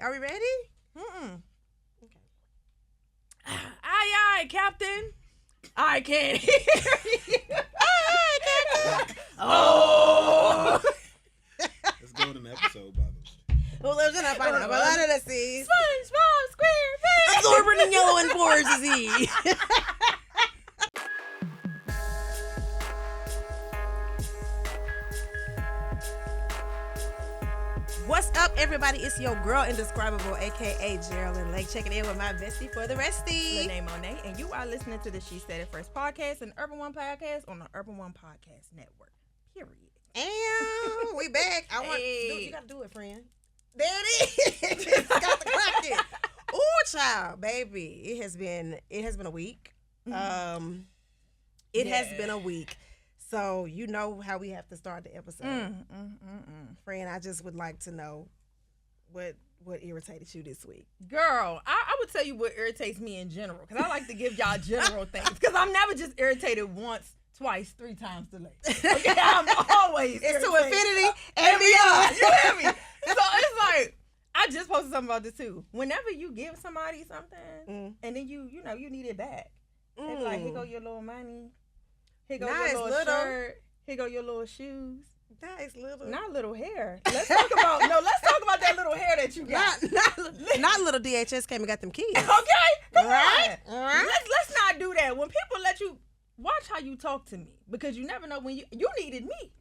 Are we ready? Okay. Aye, Captain. I can't hear you. Aye, Captain. Oh. Let's go to the episode, by the way. Who lives in a pineapple under the sea? SpongeBob SquarePants. Absorbent in yellow and porous is he. What's up, everybody? It's your girl, Indescribable, a.k.a. Jerrilyn Lake, checking in with my bestie for the resty. Renee Monet, and you are listening to the She Said It First podcast, an Urban One podcast on the Urban One Podcast Network. Period. And we back. Hey. You gotta do it, friend. There it is. Got to crack it. Ooh, child, baby. It has been a week. It has been a week. So you know how we have to start the episode. Friend, I just would like to know what irritated you this week. Girl, I would tell you what irritates me in general, because I like to give y'all general things, because I'm never just irritated once, twice, 3 times delayed. Okay, I'm always It's to irritated. infinity and beyond. You hear me? So it's like, I just posted something about this too. Whenever you give somebody something, and then you need it back. It's like, here go your little money. Here go Nice your little shirt. Here go your little shoes. Nice little. Not little hair. Let's talk about that little hair that you got. Not little DHS came and got them kids. Okay, come Right. on. Let's not do that. When people let you watch how you talk to me, because you never know when you needed me.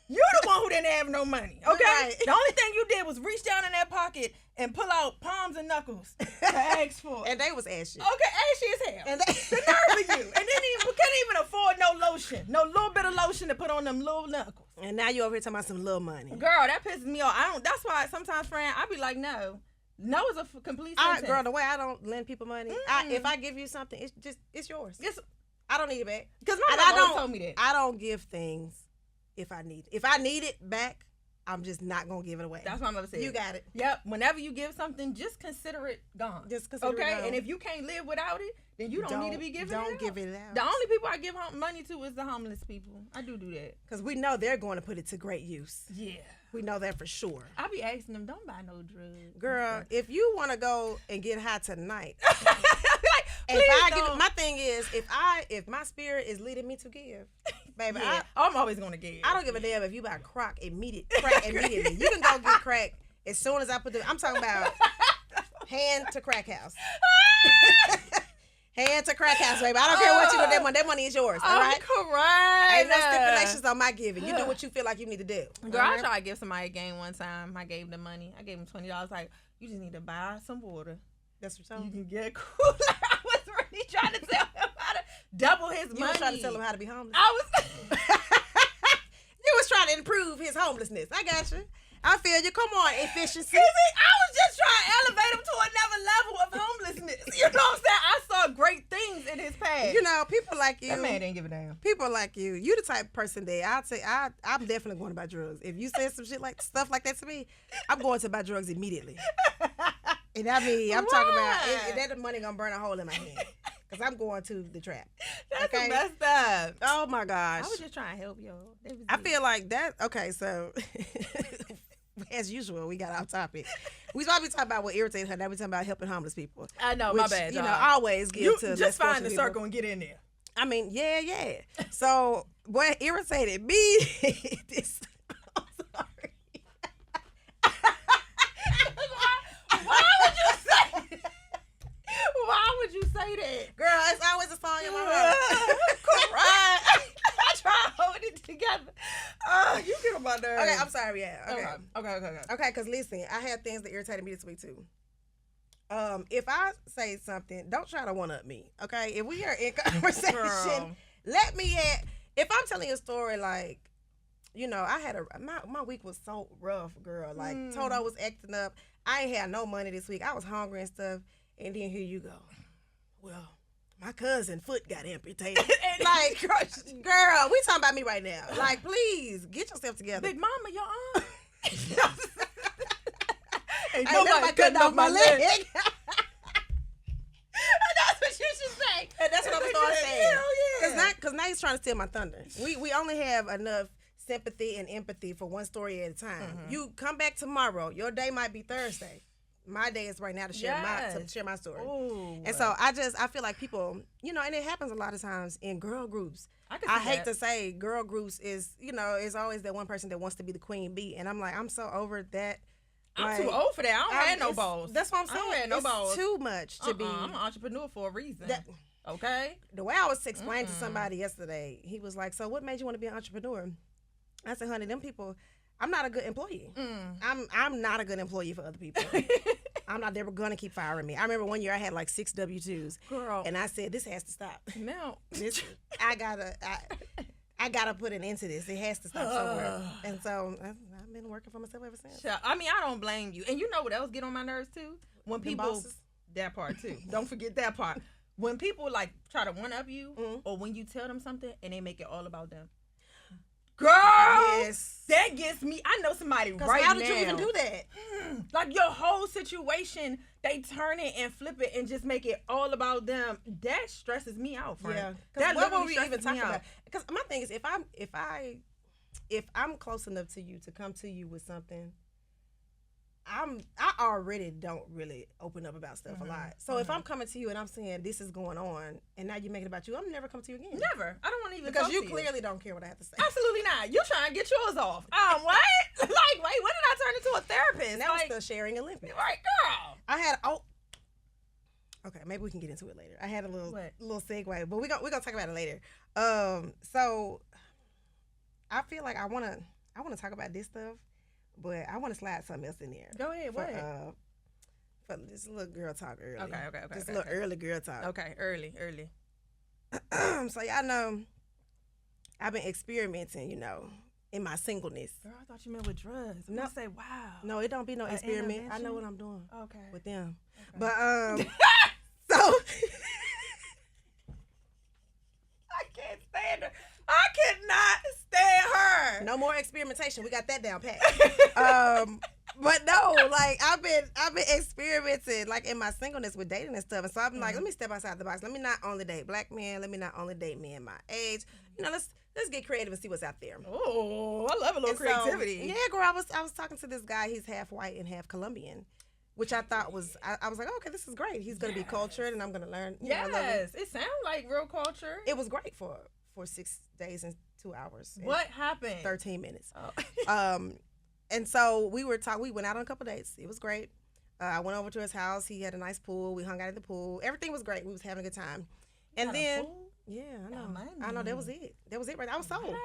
You're the one who didn't have no money, okay? Right. The only thing you did was reach down in that pocket and pull out palms and knuckles to ask for. And they was ashy. Okay, ashy as hell. And The nerve of you. And then you couldn't even afford no lotion. No little bit of lotion to put on them little knuckles. And now you over here talking about some little money. Girl, that pisses me off. That's why sometimes, friend, I be like, no. No is a complete sentence. Girl, the way I don't lend people money, if I give you something, it's yours. Yes. I don't need it back. Because my mom always told me that. I don't give things if I need it. If I need it back, I'm just not gonna give it away. That's what I'm gonna say. You got it. Yep. Whenever you give something, just consider it gone. Just consider it gone. And if you can't live without it, then you don't need to be giving it out. Don't give it out. The only people I give money to is the homeless people. I do that. Because we know they're going to put it to great use. Yeah. We know that for sure. I be asking them, don't buy no drugs. Girl, if you want to go and get high tonight, Please my thing is, if my spirit is leading me to give, baby, yeah, I'm always gonna give. I don't give a damn if you buy crack immediately. You can go get crack as soon as I put I'm talking about hand to crack house. Hand to crack house, baby. I don't care what you do with that money. That money is yours. All right? Correct. Ain't no stipulations on my giving. You do what you feel like you need to do. Girl, I tried to give somebody a game one time. I gave them money. I gave them $20. Like, you just need to buy some water. That's what you can get cooler. I was really trying to tell him how to double his money. You was trying to tell him how to be homeless. I was. You was trying to improve his homelessness. I got you. I feel you. Come on, efficiency. I was just trying to elevate him to another level of homelessness. You know what I'm saying? I saw great things in his past. You know, people like you. That man didn't give a damn. People like you. You the type of person that I'd say I'm definitely going to buy drugs. If you said some stuff like that to me, I'm going to buy drugs immediately. And I mean, I'm talking about that money gonna burn a hole in my hand. Because I'm going to the trap. That's okay? messed up. Oh my gosh. I was just trying to help y'all. I feel like that. Okay, so as usual, we got off topic. We supposed to be talking about what irritates her. Now we talking about helping homeless people. I know, which, my bad. You know, always give to just find the people. circle and get in there. I mean, yeah. So what irritated me is I'm sorry. Why would you say that? Girl, it's always a song in my heart. Right. I try to hold it together. You get on my nerves. Okay, I'm sorry, yeah. Okay, because listen, I had things that irritated me this week too. If I say something, don't try to one-up me, okay? If we are in conversation, let me if I'm telling you a story like, you know, I had my week was so rough, girl. Like, Toto was acting up. I ain't had no money this week. I was hungry and stuff. And then here you go. Well, my cousin foot got amputated. Like, girl, we talking about me right now. Like, please, get yourself together. Big mama, your aunt. Ain't nobody cutting off my leg. That's what you should say. And that's what I'm starting saying. Hell yeah. Because now he's trying to steal my thunder. We only have enough sympathy and empathy for one story at a time. You come back tomorrow. Your day might be Thursday. my day is right now to share my story. Ooh. And so I feel like people, and it happens a lot of times in girl groups. I hate to say girl groups is always that one person that wants to be the queen bee. And I'm like, I'm so over that. I'm too old for that. I don't have no balls. That's what I'm saying. I don't have no balls. It's too much to be. I'm an entrepreneur for a reason. Okay? The way I was explaining to somebody yesterday, he was like, so what made you want to be an entrepreneur? I said, honey, them people, I'm not a good employee. I'm not a good employee for other people. I'm not. They were gonna keep firing me. I remember one year I had like 6 W-2s, girl, and I said, this has to stop. No, I gotta put an end to this. It has to stop somewhere. And so I've been working for myself ever since. I mean, I don't blame you. And you know what else get on my nerves too? When people that part too. Don't forget that part. When people like try to one up you, or when you tell them something and they make it all about them. Girl, yes. That gets me. I know somebody right now. How did you even do that? Like your whole situation, they turn it and flip it and just make it all about them. That stresses me out, friend. Yeah. That what were we even talking about? Because my thing is, if I'm close enough to you to come to you with something, I already don't really open up about stuff a lot. So if I'm coming to you and I'm saying this is going on, and now you make it about you, I'm never come to you again. Never. I don't want to even because you clearly don't care what I have to say. Absolutely not. You're trying to get yours off. What? Like, wait, when did I turn into a therapist? And that was the sharing Olympics. Right, girl. I had okay, maybe we can get into it later. I had a little segue, but we're gonna talk about it later. So I feel like I wanna talk about this stuff. But I want to slide something else in there. Go ahead. What? For this little girl talk early. Okay. Just a little early girl talk. Okay, early. So y'all know, I've been experimenting, in my singleness. Girl, I thought you meant with drugs. I'm gonna say, wow. No, it don't be no experiment. I know what I'm doing. Okay. With them. Okay. But so I can't stand her. I cannot stand her. No more experimentation. We got that down pat. But no, like I've been experimenting like in my singleness with dating and stuff. And so I'm like, let me step outside the box. Let me not only date black men. Let me not only date men my age. Let's get creative and see what's out there. Oh, I love a little creativity. So, yeah, girl, I was talking to this guy. He's half white and half Colombian, which I thought was I was like, okay, this is great. He's gonna be cultured and I'm gonna learn. Yes, it sounds like real culture. It was great for 6 days and 2 hours. What happened? 13 minutes. Oh. And so we went out on a couple dates. It was great. I went over to his house. He had a nice pool. We hung out at the pool. Everything was great. We was having a good time. And then, yeah, I know. I know. That was it. That was it right. I was sold.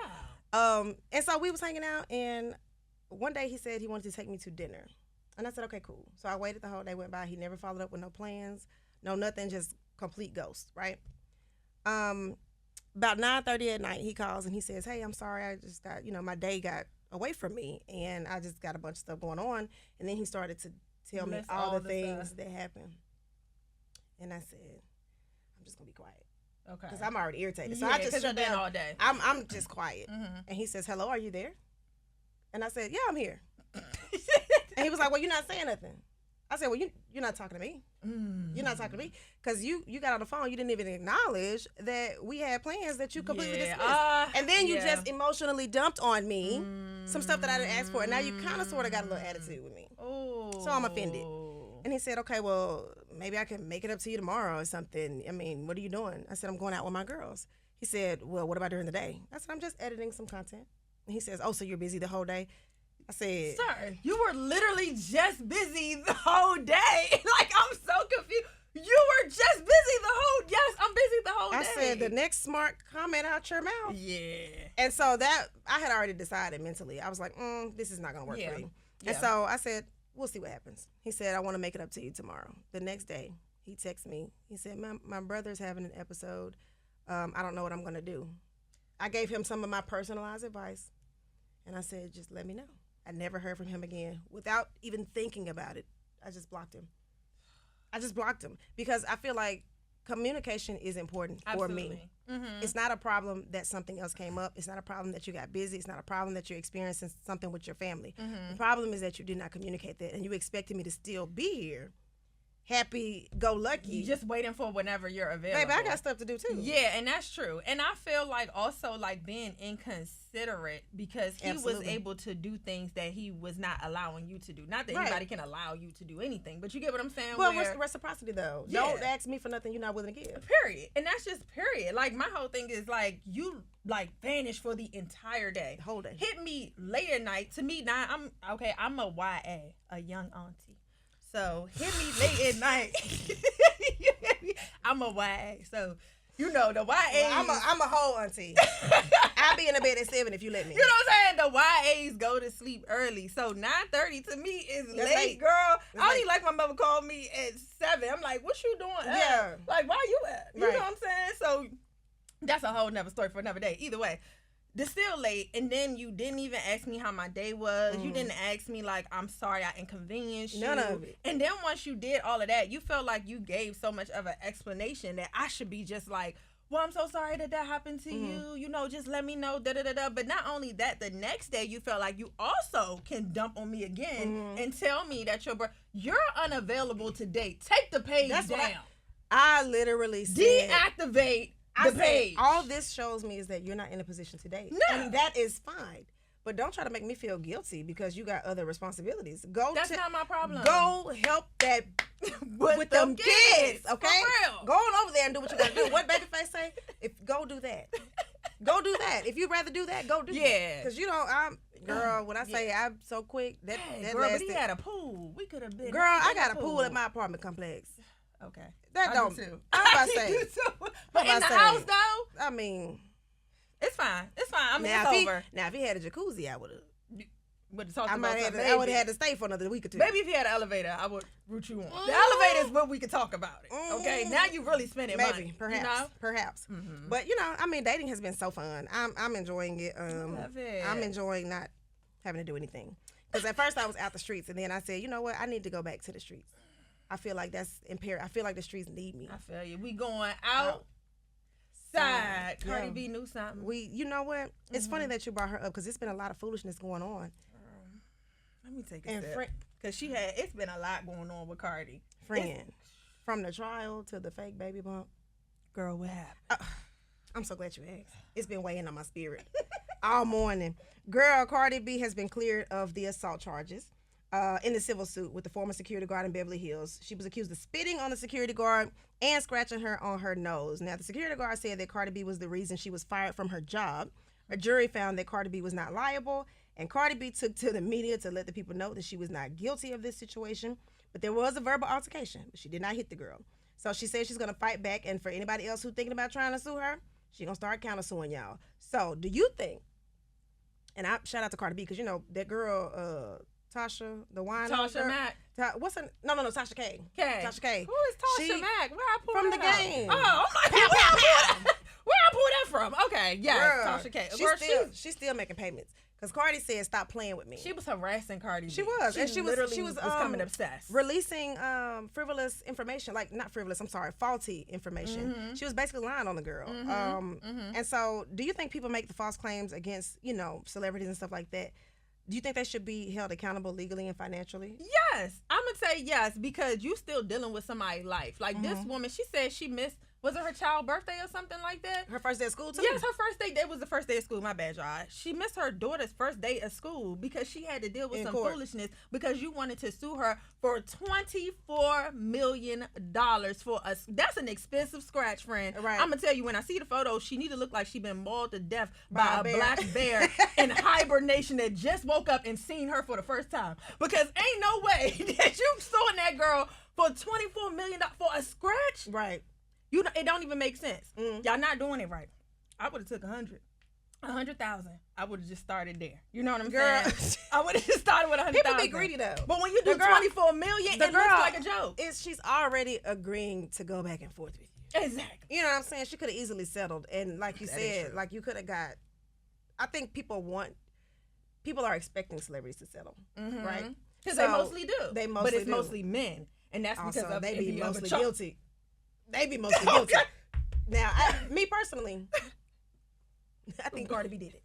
Wow. And so we was hanging out, and one day he said he wanted to take me to dinner. And I said, okay, cool. So I waited the whole day, went by. He never followed up with no plans, no nothing, just complete ghost, right? About 9:30 at night, he calls and he says, hey, I'm sorry. I just got, my day got away from me, and I just got a bunch of stuff going on. And then he started to tell me all the things that happened. And I said, I'm just going to be quiet. Okay. Because I'm already irritated. So I just shut down all day. I'm just quiet. And he says, hello, are you there? And I said, yeah, I'm here. And he was like, well, you're not saying nothing. I said, well, you're not talking to me. You're not talking to me. Because you got on the phone. You didn't even acknowledge that we had plans that you completely dismissed. And then you just emotionally dumped on me some stuff that I didn't ask for. And now you kind of sort of got a little attitude with me. Oh. So I'm offended. And he said, okay, well, maybe I can make it up to you tomorrow or something. I mean, what are you doing? I said, I'm going out with my girls. He said, well, what about during the day? I said, I'm just editing some content. And he says, oh, so you're busy the whole day? I said, sir, you were literally just busy the whole day. Like, I'm so confused. You were just busy yes, I'm busy the whole day. I said, the next smart comment out your mouth. Yeah. And so that, I had already decided mentally. I was like, this is not going to work for you. And so I said, we'll see what happens. He said, I want to make it up to you tomorrow. The next day, he texted me. He said, my brother's having an episode. I don't know what I'm going to do. I gave him some of my personalized advice. And I said, just let me know. I never heard from him again. Without even thinking about it, I just blocked him. Because I feel like communication is important for me. It's not a problem that something else came up. It's not a problem that you got busy. It's not a problem that you're experiencing something with your family. The problem is that you did not communicate that, and you expected me to still be here happy-go-lucky. You just waiting for whenever you're available. Baby, I got stuff to do too. Yeah, and that's true. And I feel like also like being inconsiderate because he was able to do things that he was not allowing you to do. Not that anybody can allow you to do anything, but you get what I'm saying? Well, reciprocity though. Yeah. Don't ask me for nothing you're not willing to give. Period. And that's just period. Like my whole thing is like you like vanish for the entire day. Whole day. Hit me late at night. To me now, I'm a YA, a young auntie. So hit me late at night. I'm a YA. So you know the YA. Well, I'm a whole auntie. I'll be in the bed at 7 if you let me. You know what I'm saying? The YAs go to sleep early. So 9:30 to me is late, girl. I only like my mother called me at 7. I'm like, what you doing? Yeah. Like, why you at? You know what I'm saying? So that's a whole nother story for another day. Either way. It's still late, and then you didn't even ask me how my day was. You didn't ask me, like, I'm sorry I inconvenienced you. None of it. And then once you did all of that, you felt like you gave so much of an explanation that I should be just like, well, I'm so sorry that happened to you. You know, just let me know, da-da-da-da. But not only that, the next day you felt like you also can dump on me again and tell me that you're unavailable to date. Take the page down. I literally said... Deactivate the page. All this shows me is that you're not in a position to date. No. And that is fine. But don't try to make me feel guilty because you got other responsibilities. That's not my problem. Go help that with them kids, okay? For real. Go on over there and do what you gotta do. What Babyface say? Go do that. Go do that. If you'd rather do that, go do that. Because girl, when I say I'm so quick, that girl, lasted. but he had a pool. We could have been. Girl, I got a pool at my apartment complex. Okay. That don't. Too. I'm about to say. But in the house though, I mean, it's fine. It's fine. I mean, it's over. Now, if he had a jacuzzi, I would have. I would have had to stay for another week or two. Maybe if he had an elevator, I would root you on. The elevator is where we could talk about it. Okay, now you really spending money. Perhaps, you know? perhaps. But I mean, dating has been so fun. I'm enjoying it. Love it. I'm enjoying not having to do anything. Because at first I was out the streets, and then I said, you know what? I need to go back to the streets. I feel like that's imperative. I feel like the streets need me. I feel you. We going outside. Cardi B knew something. You know what? It's funny that you brought her up because it's been a lot of foolishness going on. Let me take a step. Because it's been a lot going on with Cardi. From the trial to the fake baby bump. Girl, what happened? I'm so glad you asked. It's been weighing on my spirit all morning. Girl, Cardi B has been cleared of the assault charges. In the civil suit with the former security guard in Beverly Hills. She was accused of spitting on the security guard and scratching her on her nose. Now, the security guard said that Cardi B was the reason she was fired from her job. A jury found that Cardi B was not liable, and Cardi B took to the media to let the people know that she was not guilty of this situation. But there was a verbal altercation, but she did not hit the girl. So she said she's going to fight back, and for anybody else who's thinking about trying to sue her, she's going to start countersuing y'all. So do you think, and I shout out to Cardi B, because, that girl... Tasha, the wine. Tasha Mack. What's her? No, Tasha K. Tasha K. Who is Tasha Mack? Where I pull from that the game? Oh, I'm like, where I pull that from? Okay, yeah, Tasha K. She's still making payments because Cardi said stop playing with me. She was harassing Cardi B. She was, and she was becoming obsessed, releasing frivolous information, like not frivolous. I'm sorry, faulty information. She was basically lying on the girl. And so, do you think people make the false claims against celebrities and stuff like that? Do you think they should be held accountable legally and financially? Yes. I'm going to say yes because you still dealing with somebody's life. Like this woman, she said she missed, was it her child's birthday or something like that? Her first day of school too? Yes, her first day. That was the first day of school. My bad, y'all. She missed her daughter's first day of school because she had to deal with some foolishness because you wanted to sue her for $24 million for us. That's an expensive scratch, friend. Right. I'm going to tell you, when I see the photo, she need to look like she been mauled to death by a black bear in hibernation that just woke up and seen her for the first time. Because ain't no way that you suing that girl for $24 million for a scratch. Right. It don't even make sense. Y'all not doing it right. I would have took 100,000. I would have just started there. You know what I'm saying? I would have just started with 100,000. People be greedy though. But when you do 24 million, it looks like a joke. She's already agreeing to go back and forth with you. Exactly. You know what I'm saying? She could have easily settled, and like you said, like you could have got. I think people are expecting celebrities to settle, right? Because they mostly do. But it's mostly men, and that's because also, of they be mostly guilty. They be mostly guilty. Now, me personally, I think Cardi B did it.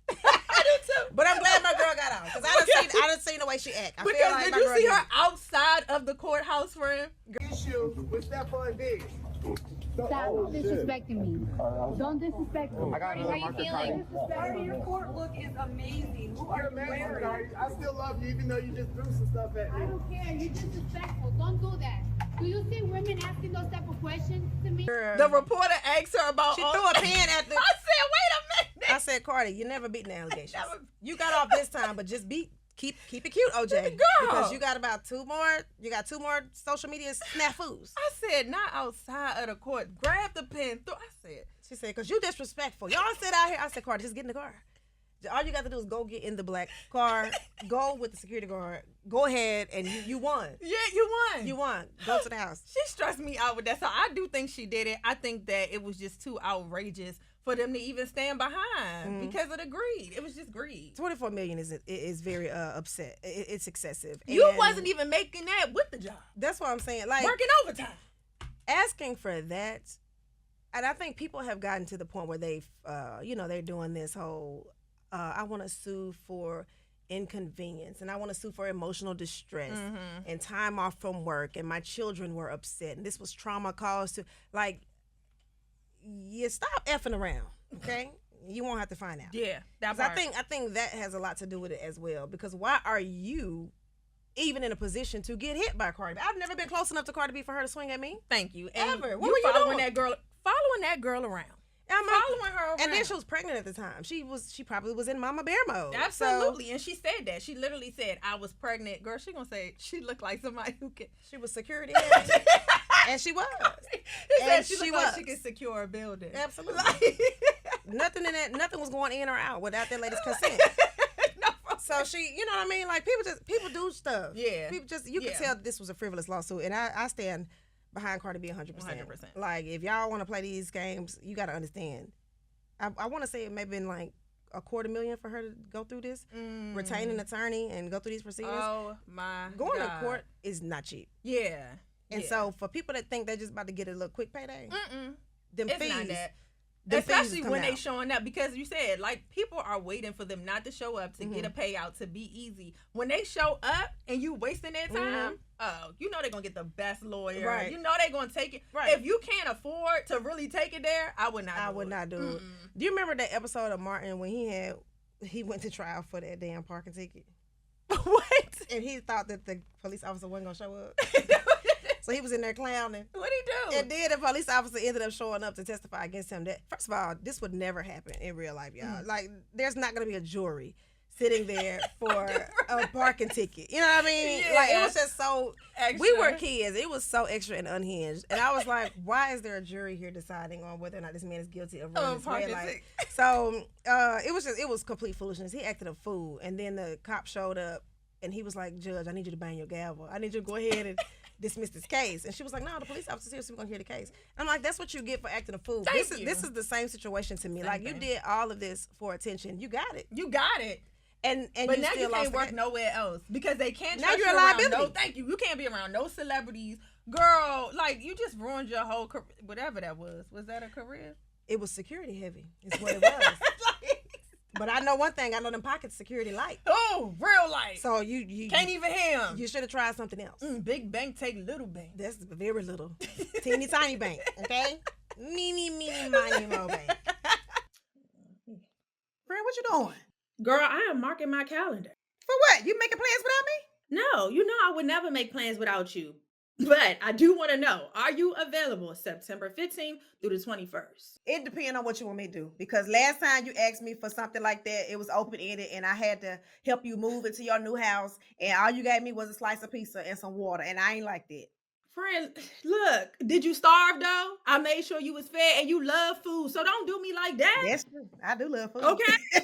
I do too. But I'm glad my girl got out because I done seen the way she act. I Because feel like did my you girl see her outside of the courthouse, friend? Issue with Stephon Diggs. Stop disrespecting me. Don't disrespect me. Cardi, how you feeling? Cardi, your court look is amazing. Who are you wearing? I still love you even though you just threw some stuff at I me. don't care. You're disrespectful. Don't do that. Do you see women asking those type of questions to me? The reporter asked her about. She threw a pen at the. I said, "Wait a minute." I said, Cardi, you never beaten the allegations. You got off this time, but just keep it cute, OJ. Girl. Because you got about two more social media snafus. I said, not outside of the court. Grab the pen. I said. She said, because you disrespectful. Y'all sit out here. I said, Cardi, just get in the car. All you got to do is go get in the black car, go with the security guard, go ahead, and you won. Yeah, you won. You won. Go to the house. She stressed me out with that. So I do think she did it. I think that it was just too outrageous for them to even stand behind because of the greed. It was just greed. 24 million is very upset. It's excessive. You And wasn't even making that with the job. That's what I'm saying. Like Working overtime. asking for that, and I think people have gotten to the point where they've, they're doing this whole, I want to sue for inconvenience and I want to sue for emotional distress and time off from work and my children were upset and this was trauma caused to, like, you stop effing around, okay? You won't have to find out. Yeah, that 'Cause part. I think that has a lot to do with it as well. Because why are you even in a position to get hit by Cardi B? I've never been close enough to Cardi B for her to swing at me. Thank you. And Ever. What were you following doing? Following that girl around. Following her around. And then she was pregnant at the time. She probably was in mama bear mode. Absolutely. And she said that. She literally said, I was pregnant. Girl, she gonna say she looked like somebody who could. She was security heavy. And she was. And she looked like she could secure a building. Absolutely. Nothing was going in or out without that lady's consent. So she, you know what I mean? Like people do stuff. Yeah. People you can tell this was a frivolous lawsuit, and I stand behind Cardi B 100%. 100%. Like if y'all want to play these games, you got to understand. I want to say it may have been like $250,000 for her to go through this, retain an attorney and go through these proceedings. Oh my Going God. to court is not cheap. Yeah. And so for people that think they're just about to get a little quick payday, them It's fees. not that. Them fees Especially coming when they out. showing up, because you said, like, people are waiting for them not to show up to get a payout to be easy. When they show up and you wasting their time, you know they're going to get the best lawyer. Right. You know they're going to take it. Right. If you can't afford to really take it there, I would not do it. Do you remember that episode of Martin when he went to trial for that damn parking ticket? What? And he thought that the police officer wasn't going to show up. So he was in there clowning. What'd he do? And then the police officer ended up showing up to testify against him. That, first of all, this would never happen in real life, y'all. Like, there's not going to be a jury sitting there for a parking ticket. You know what I mean? Yeah. Like, it was just so... Extra. We were kids. It was so extra and unhinged. And I was like, why is there a jury here deciding on whether or not this man is guilty of running this red light? So, it was complete foolishness. He acted a fool. And then the cop showed up and he was like, Judge, I need you to bang your gavel. I need you to go ahead and dismiss this case. And she was like, no, the police officer's here, so we're going to hear the case. I'm like, that's what you get for acting a fool. This is the same situation to me. Same like, thing. you did all of this for attention. You got it. You got it. And But you now still you lost can't the work case. nowhere else because they can't Now trust you're you a around liability. no, thank you. You can't be around no celebrities. Girl, like, you just ruined your whole career. Whatever that was. Was that a career? It was security heavy, is what it was. But I know one thing. I know them pockets security light. Oh, real life. So you Can't even hear him. You should have tried something else. Big bank take little bank. That's very little. Teeny tiny bank, okay? Meeny, miny, mo bank. Friend, what you doing? Girl, I am marking my calendar. For what? You making plans without me? No, you know I would never make plans without you. But I do want to know, are you available September 15th through the 21st? It depends on what you want me to do. Because last time you asked me for something like that, it was open-ended and I had to help you move into your new house. And all you gave me was a slice of pizza and some water. And I ain't like that. Friend, look, did you starve though? I made sure you was fed and you love food. So don't do me like that. That's true. I do love food. Okay.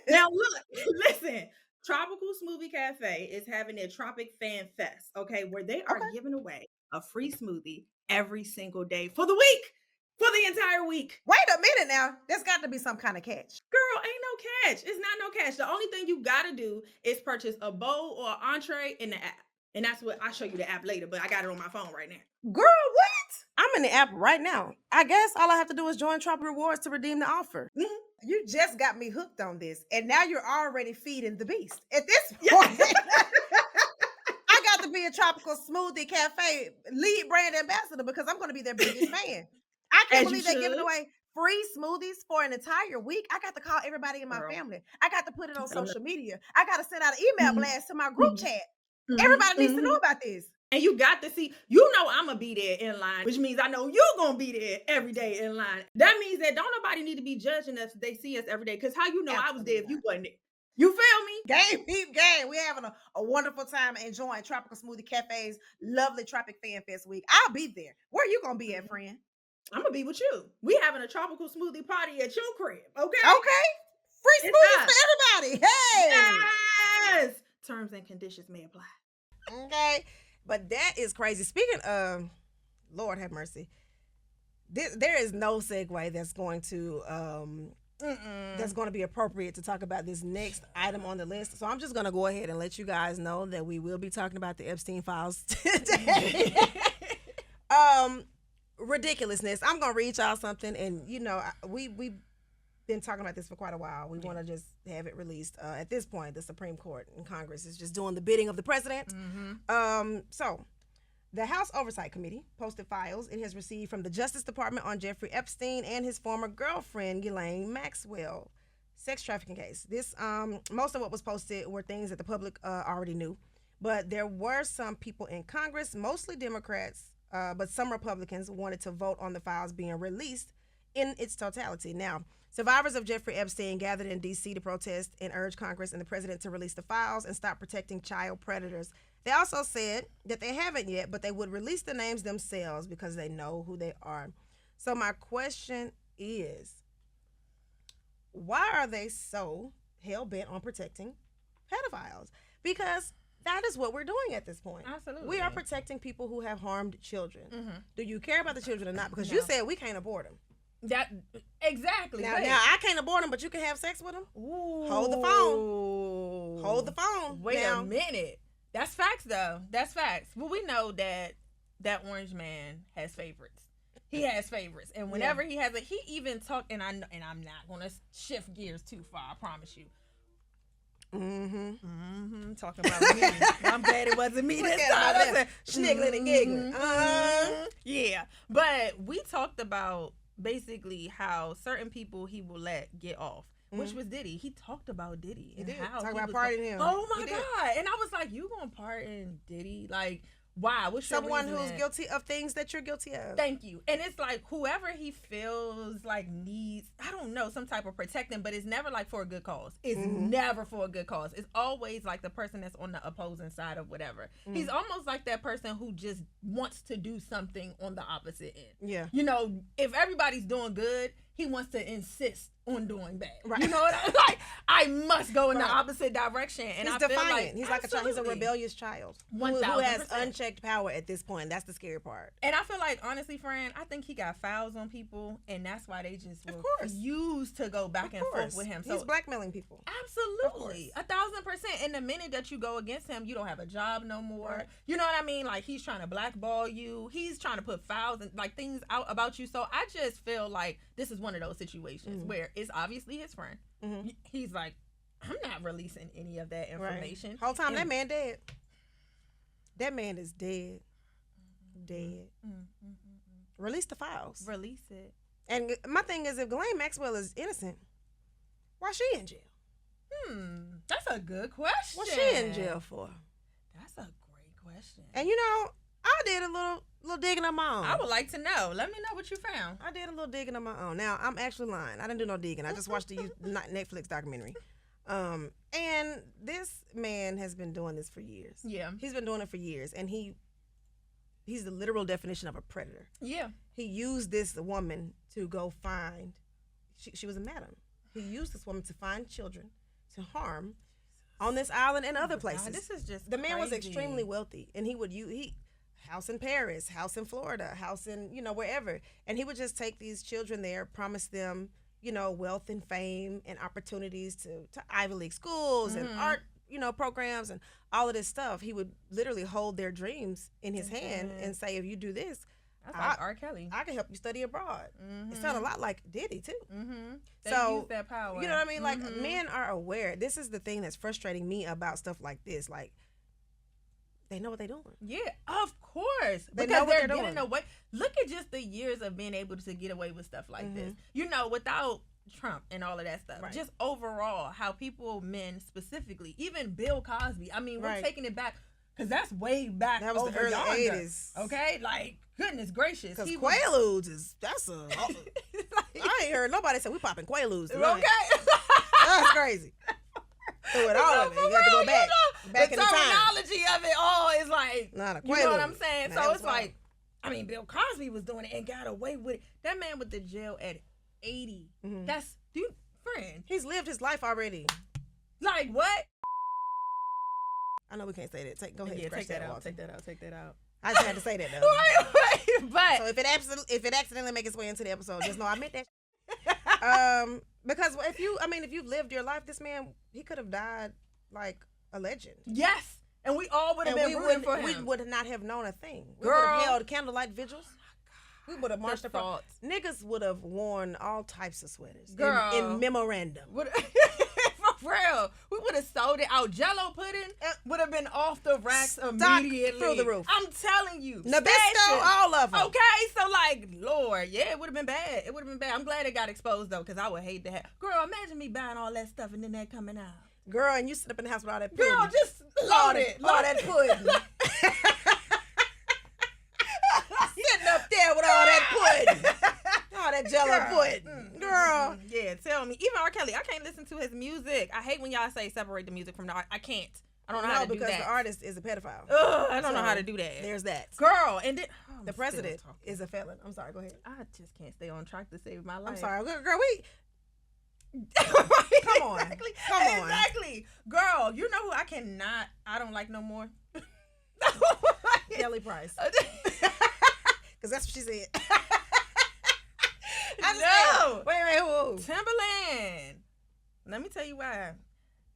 Now look, listen. Tropical Smoothie Cafe is having their Tropic Fan Fest, okay, where they are giving away a free smoothie every single day for the week, for the entire week. Wait a minute now. There's got to be some kind of catch. Girl, ain't no catch. It's not no catch. The only thing you got to do is purchase a bowl or an entree in the app. And that's what I'll show you the app later, but I got it on my phone right now. Girl, what? I'm in the app right now. I guess all I have to do is join Tropical Rewards to redeem the offer. You just got me hooked on this, and now you're already feeding the beast. At this point, I got to be a Tropical Smoothie Cafe lead brand ambassador because I'm going to be their biggest fan. I can't believe they're giving away free smoothies for an entire week. I got to call everybody in my family. I got to put it on social media. I got to send out an email blast to my group chat. Everybody needs to know about this. And you got to see, you know I'm going to be there in line, which means I know you're going to be there every day in line. That means that don't nobody need to be judging us if they see us every day. Because how you know I was there if you wasn't there? You feel me? Game, peep, game. We're having a wonderful time enjoying Tropical Smoothie Cafe's lovely Tropic Fan Fest week. I'll be there. Where are you going to be at, friend? I'm going to be with you. We having a tropical smoothie party at your crib, okay? Okay. Free smoothies for everybody. Hey. Yes. Terms and conditions may apply. Okay. But that is crazy. Speaking of, Lord have mercy, there is no segue that's going to be appropriate to talk about this next item on the list. So I'm just going to go ahead and let you guys know that we will be talking about the Epstein files today. Ridiculousness. I'm going to read y'all something, and we've been talking about this for quite a while. We want to just have it released. At this point, the Supreme Court and Congress is just doing the bidding of the president. So the House Oversight Committee posted files it has received from the Justice Department on Jeffrey Epstein and his former girlfriend, Ghislaine Maxwell, sex trafficking case. This most of what was posted were things that the public already knew, but there were some people in Congress, mostly Democrats, but some Republicans wanted to vote on the files being released in its totality. Now, survivors of Jeffrey Epstein gathered in D.C. to protest and urge Congress and the president to release the files and stop protecting child predators. They also said that they haven't yet, but they would release the names themselves because they know who they are. So my question is, why are they so hell-bent on protecting pedophiles? Because that is what we're doing at this point. Absolutely. We are protecting people who have harmed children. Do you care about the children or not? Because you said we can't abort them. That exactly. Now I can't abort them, but you can have sex with them. Ooh. Hold the phone. Hold the phone. Wait a minute. That's facts, though. That's facts. Well, we know that orange man has favorites. He has favorites, and whenever he has he even talked. And I'm not gonna shift gears too far. I promise you. Talking about me. I'm glad it wasn't me this time. Sniggling and giggling. Yeah, but we talked about basically how certain people he will let get off, which was Diddy. He talked about Diddy. He did. How Talk he about was partying him. Oh my God. And I was like, you gonna pardon Diddy? Like, why? What's your someone reasoning? who's guilty of things that you're guilty of? Thank you. And it's like whoever he feels like needs, I don't know, some type of protecting, but it's never like for a good cause. It's never for a good cause. It's always like the person that's on the opposing side of whatever. He's almost like that person who just wants to do something on the opposite end. Yeah. If everybody's doing good, he wants to insist on doing bad. Right. You know what I mean? Like, I must go in the opposite direction. And he's I feel defiant. like He's like he's a rebellious child who has 1000%. unchecked power at this point. That's the scary part. And I feel like, honestly, friend, I think he got files on people, and that's why they just refuse to go back and forth with him. So he's blackmailing people. Absolutely. 1,000%. And the minute that you go against him, you don't have a job no more. Right. You know what I mean? Like, he's trying to blackball you. He's trying to put files and like things out about you. So I just feel like this is one of those situations where it's obviously his friend. He's like, I'm not releasing any of that information. Whole time that man dead. That man is dead. Dead. Release the files. Release it. And my thing is, if Ghislaine Maxwell is innocent, why she in jail? That's a good question. What's she in jail for? That's a great question. And I did a little digging on my own. I would like to know. Let me know what you found. I did a little digging on my own. Now, I'm actually lying. I didn't do no digging. I just watched the Netflix documentary. And this man has been doing this for years. Yeah. He's been doing it for years. And he's the literal definition of a predator. Yeah. He used this woman to go find, she was a madam. He used this woman to find children to harm on this island and other places. God, this is just the man was crazy. extremely wealthy, and he would house in Paris, house in Florida, house in wherever, and he would just take these children there, promise them wealth and fame and opportunities to Ivy League schools and art programs and all of this stuff. He would literally hold their dreams in his hand and say, if you do this, That's like R. Kelly. I can help you study abroad. Mm-hmm. It sounds a lot like Diddy too. Mm-hmm. They So use that power. You know what I mean? Like men are aware. This is the thing that's frustrating me about stuff like this. Like they know what they're doing. Yeah, of course. They Because know what they're they're getting doing. away. Look at just the years of being able to get away with stuff like this. You know, without Trump and all of that stuff. Right. Just overall, how people, men specifically, even Bill Cosby. I mean, we're Right. taking it back because that's way back. That was over the early yonder, 80s. Okay, like goodness gracious. Because he was- Quaaludes is that's a. I ain't heard nobody say we popping Quaaludes tonight. Okay. That's crazy. Through it all of it. You have to go back. Back the in the time. terminology of it all is like, Not a you know what Quaalude. I'm saying? Nah, So that it's was wild. like, I mean, Bill Cosby was doing it and got away with it. That man went to jail at 80. That's, dude, friend. He's lived his life already. Like what? I know we can't say that. Go ahead. Yeah, scratch take that out. Walter. Take that out. Take that out. I just had to say that though. Right. But So if it accidentally make its way into the episode, just know I meant that. Because if you've lived your life, this man, he could have died like a legend. yes, and we all would have And been rooting for him. we would not have known a thing. We Girl. would have held candlelight vigils. We would have marched The up. front. thoughts. Niggas would have worn all types of sweaters. Girl. In memorandum. For real, we would have sold it out. Jello pudding would have been off the racks Stock immediately. through the roof. I'm telling you. Nabisco, Station. all of them. Okay, so like, Lord, yeah, it would have been bad. It would have been bad. I'm glad it got exposed though, because I would hate to have. Girl, imagine me buying all that stuff and then that coming out. Girl, and you sit up in the house with all that pudding. Girl, just load it. All that pudding. Sitting up there with all that pudding. All that Jello pudding. Girl. Yeah, tell me. Even R. Kelly, I can't listen to his music. I hate when y'all say separate the music from the art. I can't. I don't know how to do because that. the artist is a pedophile. Ugh, I don't know So, how to do that. There's that. Girl, and then The president is a felon. I'm sorry, go ahead. I just can't stay on track to save my life. I'm sorry. Girl, we... Right, Come on. Exactly. Come on. Exactly. Girl, you know who I don't like no more? Kelly Price. Because that's what she said. No. Wait, who? Timberland. Let me tell you why.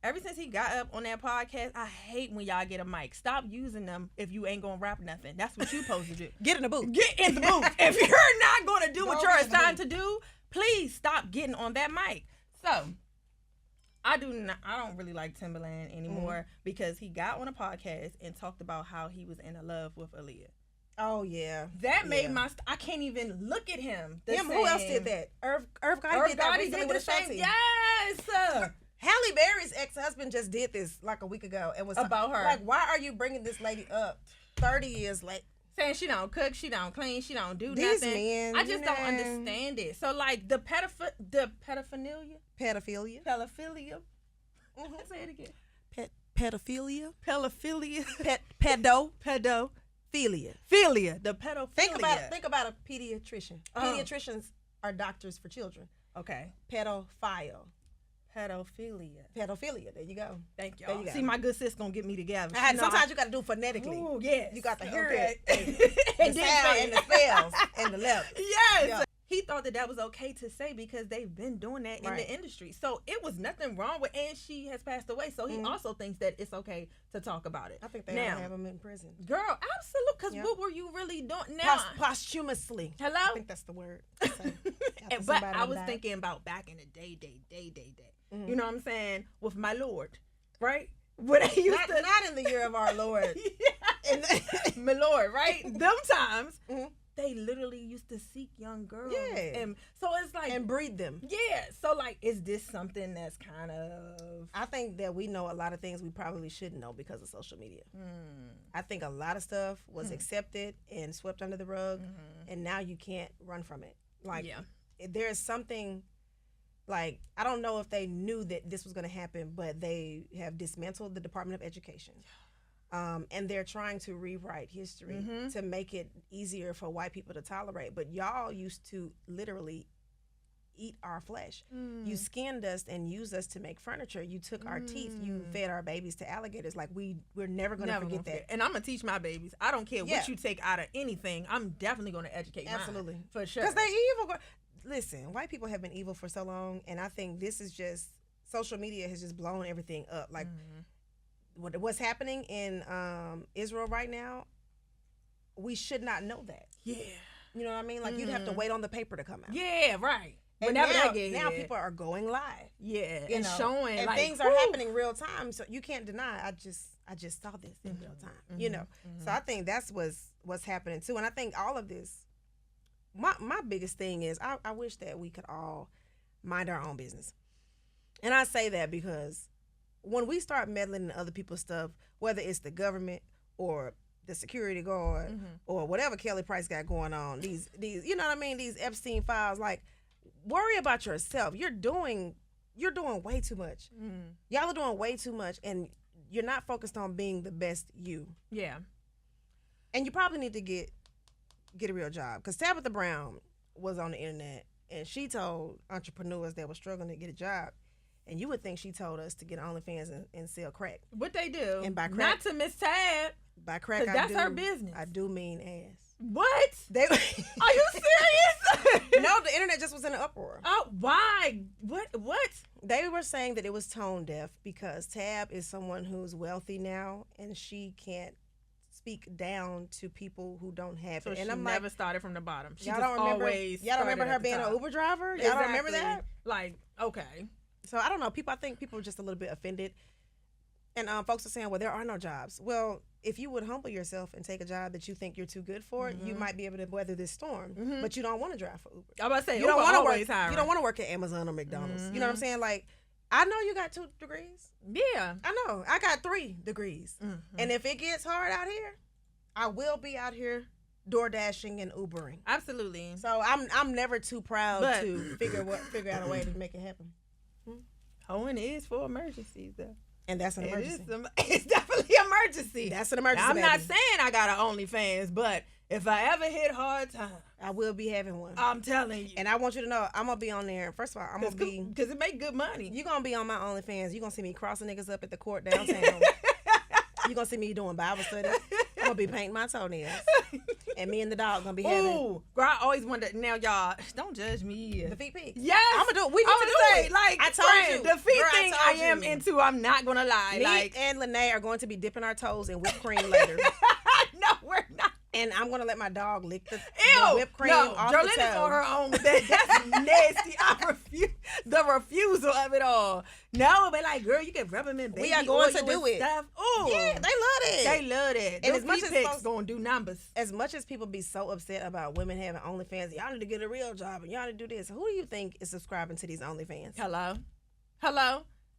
Ever since he got up on that podcast, I hate when y'all get a mic. Stop using them if you ain't gonna rap nothing. That's what you supposed to do. Get in the booth. Get in the booth. If you're not gonna do what Go you're get in the assigned to do, please stop getting on that mic. So I don't really like Timberland anymore because he got on a podcast and talked about how he was in love with Aaliyah. Oh, yeah. That made I can't even look at him. Who else did that? Irv Gotti did that recently with a same. Shanti. Yes. Halle Berry's ex-husband just did this like a week ago and was About her. Like, why are you bringing this lady up 30 years late? Saying she don't cook, she don't clean, she don't do These nothing. men, I just don't man. understand it. So like the pedophilia. Pedophilia. Say it again. Pedophilia. Pedophilia. Pedophilia. Philia. The pedophilia. Think about a pediatrician. Pediatricians are doctors for children. Okay. Pedophile. Pedophilia. There you go. Thank There y'all. you go. See, my good sis gonna get me together. Sometimes you got to do phonetically. Oh yes. You got to hear Okay. it. And The then sound say and it. the spells and the letters. Yes. Yeah. He thought that was okay to say because they've been doing that in Right. the industry. So it was nothing wrong with, and she has passed away. So he also thinks that it's okay to talk about it. I think they now all have them in prison. Girl, absolutely. Because Yep. what were you really doing now? Posthumously. Hello? I think that's the word. to say after But somebody I was died. thinking about back in the day. You know what I'm saying? With my Lord, right? When they used not, to not in the year of our Lord. my Lord, right? Them times, Mhm. they literally used to seek young girls. Yeah. And so it's like, and breed them. yeah. So like, is this something that's kind of? I think that we know a lot of things we probably shouldn't know because of social media. I think a lot of stuff was accepted and swept under the rug, and now you can't run from it. Like, Yeah. there's something. Like, I don't know if they knew that this was going to happen, but they have dismantled the Department of Education. And they're trying to rewrite history to make it easier for white people to tolerate. But y'all used to literally eat our flesh. You skinned us and used us to make furniture. You took our teeth. You fed our babies to alligators. Like, we're never going to forget that. And I'm gonna teach my babies. I don't care Yeah. what you take out of anything. I'm definitely gonna educate mine. Absolutely. For sure. Because they evil. Listen, white people have been evil for so long, and I think this is just, social media has just blown everything up. Like, what's happening in Israel right now, we should not know that. Yeah. You know what I mean? Like you'd have to wait on the paper to come out. Yeah, right. And Whenever now, that get now hit. people are going live. Yeah, You and know, showing and like things are happening real time, so you can't deny. I just saw this in real time. You know, so I think that's what's happening too. And I think all of this. My biggest thing is I wish that we could all mind our own business, and I say that because when we start meddling in other people's stuff, whether it's the government or the security guard or whatever Kelly Price got going on, these you know what I mean, these Epstein files, like worry about yourself. You're doing way too much. Y'all are doing way too much, and you're not focused on being the best you. Yeah. And you probably need to get a real job, because Tabitha Brown was on the internet and she told entrepreneurs that were struggling to get a job, and you would think she told us to get OnlyFans and sell crack. What they do? And by crack, not to Miss Tab. By crack, that's her business. I do mean ass. What? They Are you serious? No, the internet just was in an uproar. Oh, why? What? They were saying that it was tone deaf because Tab is someone who's wealthy now, and she can't speak down to people who don't have So it. And she I'm never like, started from the bottom. She y'all just don't remember? always Y'all don't remember started her at the being an top. Uber driver? Y'all don't remember Exactly. that? Like, okay. So I don't know. I think people are just a little bit offended. And folks are saying, well, there are no jobs. Well, if you would humble yourself and take a job that you think you're too good for, you might be able to weather this storm. But you don't want to drive for Uber. I'm about to say, You don't want to work. Hiring. You don't want to work at Amazon or McDonald's. You know what I'm saying? Like, I know you got 2 degrees. Yeah. I know. I got 3 degrees. And if it gets hard out here, I will be out here door dashing and Ubering. Absolutely. So I'm never too proud to figure out a way to make it happen. Hoeing is for emergencies, though. And that's an emergency. It's definitely an emergency. That's an emergency. Now, I'm not baby. saying I got an OnlyFans, but if I ever hit hard time, I will be having one. I'm telling you. And I want you to know, I'm gonna be on there. First of all, I'm gonna be, because it make good money. You're gonna be on my OnlyFans. You're gonna see me crossing niggas up at the court downtown. You're gonna see me doing Bible study. I'm gonna be painting my toenails. And me and the dog gonna be having. Ooh, girl, I always wondered. Now, y'all, don't judge me. The feet pics. Yes, I'm gonna do it. We need I'm to gonna do say, it. like, I told friend, you. the feet Girl, thing I am you. into. I'm not gonna lie. Me like, and Lene are going to be dipping our toes in whipped cream later. No, we're not. And I'm gonna let my dog lick the Ew, whipped cream no, off Jerrilyn the is toe. on her own with that. That's nasty. I refuse the refusal of it all. No, but like, girl, you can rub them in baby We are going oil to do and it. Stuff. Ooh, Yeah, they love it. they love it. And Them as much feet as pics folks- gonna do numbers. As much as people be so upset about women having OnlyFans, y'all need to get a real job and y'all need to do this. Who do you think is subscribing to these OnlyFans? Hello.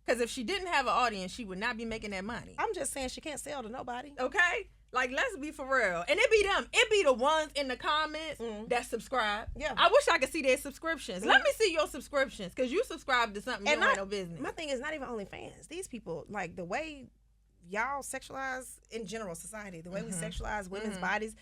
Because if she didn't have an audience, she would not be making that money. I'm just saying she can't sell to nobody. Okay? Like, let's be for real. And it be them. It be the ones in the comments that subscribe. Yeah. I wish I could see their subscriptions. Let me see your subscriptions, because you subscribe to something you don't have no business. My thing is not even OnlyFans. These people, like the way y'all sexualize in general society, the way we sexualize women's bodies,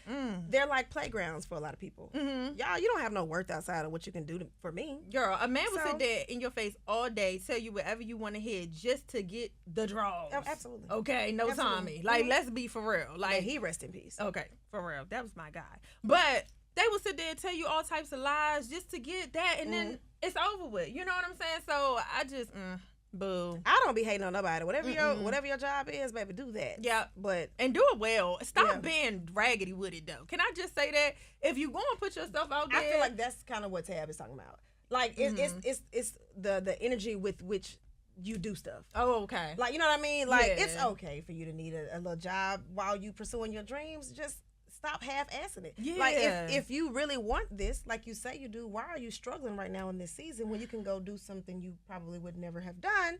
they're like playgrounds for a lot of people. Y'all, you don't have no worth outside of what you can do for me. Girl, a man will sit there in your face all day, tell you whatever you want to hear just to get the draws. Oh, absolutely. Okay, no Absolutely. Tommy. Like, let's be for real. Like, May he rest in peace. okay, for real. That was my guy. But they will sit there and tell you all types of lies just to get that, and then it's over with. You know what I'm saying? So I just, boo. I don't be hating on nobody. Whatever your job is, baby, do that. Yeah, but and do it well. Stop being raggedy with it, though. Can I just say that if you go and put yourself out there, I feel like that's kind of what Tab is talking about. Like it's the energy with which you do stuff. Oh, okay. Like, you know what I mean? Like, it's okay for you to need a little job while you pursuing your dreams. Just stop half-assing it. Yeah. Like, if you really want this, like you say you do, why are you struggling right now in this season when you can go do something you probably would never have done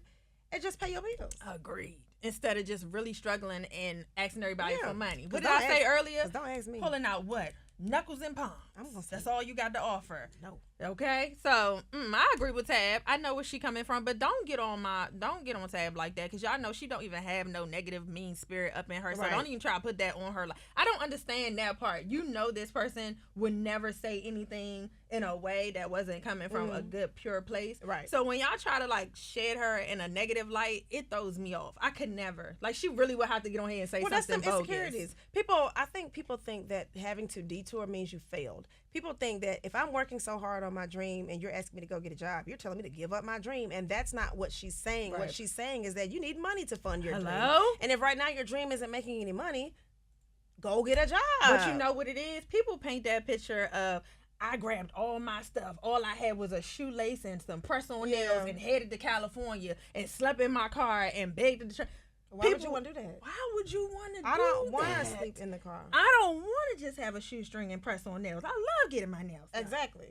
and just pay your bills? Agreed. Instead of just really struggling and asking everybody for money. What did don't I say ask- earlier? Don't ask me. Pulling out what? Knuckles and palms. I'm gonna say That's all you got to offer. no. Okay, so I agree with Tab. I know where she coming from, but don't get on Tab like that, because y'all know she don't even have no negative mean spirit up in her. So Right. don't even try to put that on her. Like, I don't understand that part. You know, this person would never say anything in a way that wasn't coming from a good, pure place. Right. So when y'all try to like shed her in a negative light, it throws me off. I could never. Like, she really would have to get on here and say Well, that's something them bogus. insecurities. I think people think that having to detour means you failed. People think that if I'm working so hard on my dream and you're asking me to go get a job, you're telling me to give up my dream. And that's not what she's saying. Right. What she's saying is that you need money to fund your dream. Hello? And if right now your dream isn't making any money, go get a job. But you know what it is? People paint that picture of, I grabbed all my stuff. All I had was a shoelace and some press-on nails and headed to California and slept in my car and begged the Why would you want to do that? Why would you want to do that? I don't want to sleep in the car. I don't want to just have a shoestring and press-on nails. I love getting my nails done. Exactly.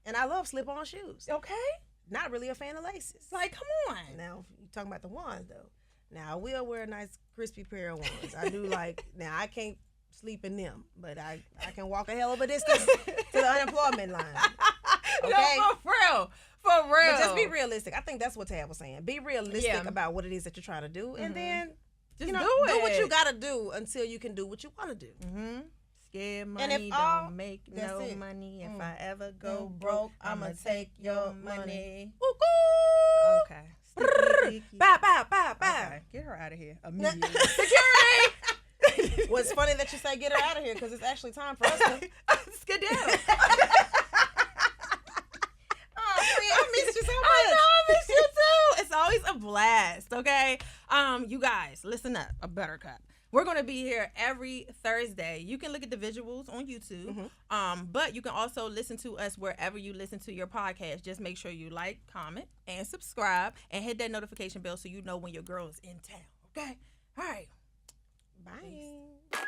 And I love slip-on shoes. Okay? Not really a fan of laces. Like, come on. Now, you talking about the ones, though. Now, I will wear a nice crispy pair of ones. I do like, now, I can't sleep in them, but I can walk a hell of a distance to the unemployment line. Okay? No, for real. For real. But just be realistic. I think that's what Tab was saying. Be realistic about what it is that you're trying to do, and then just do what you got to do until you can do what you want to do. Scared money don't make no money. If I ever go broke, I'ma take your money. Okay. Bye, bye, bye, bye. Okay. Get her out of here immediately. Security! Well, it's funny that you say get her out of here because it's actually time for us to skedaddle. I missed you so much. I know, I miss you too. It's always a blast, okay? You guys, listen up, a buttercup. We're going to be here every Thursday. You can look at the visuals on YouTube, but you can also listen to us wherever you listen to your podcast. Just make sure you like, comment, and subscribe, and hit that notification bell so you know when your girl is in town, okay? All right. Bye. Peace.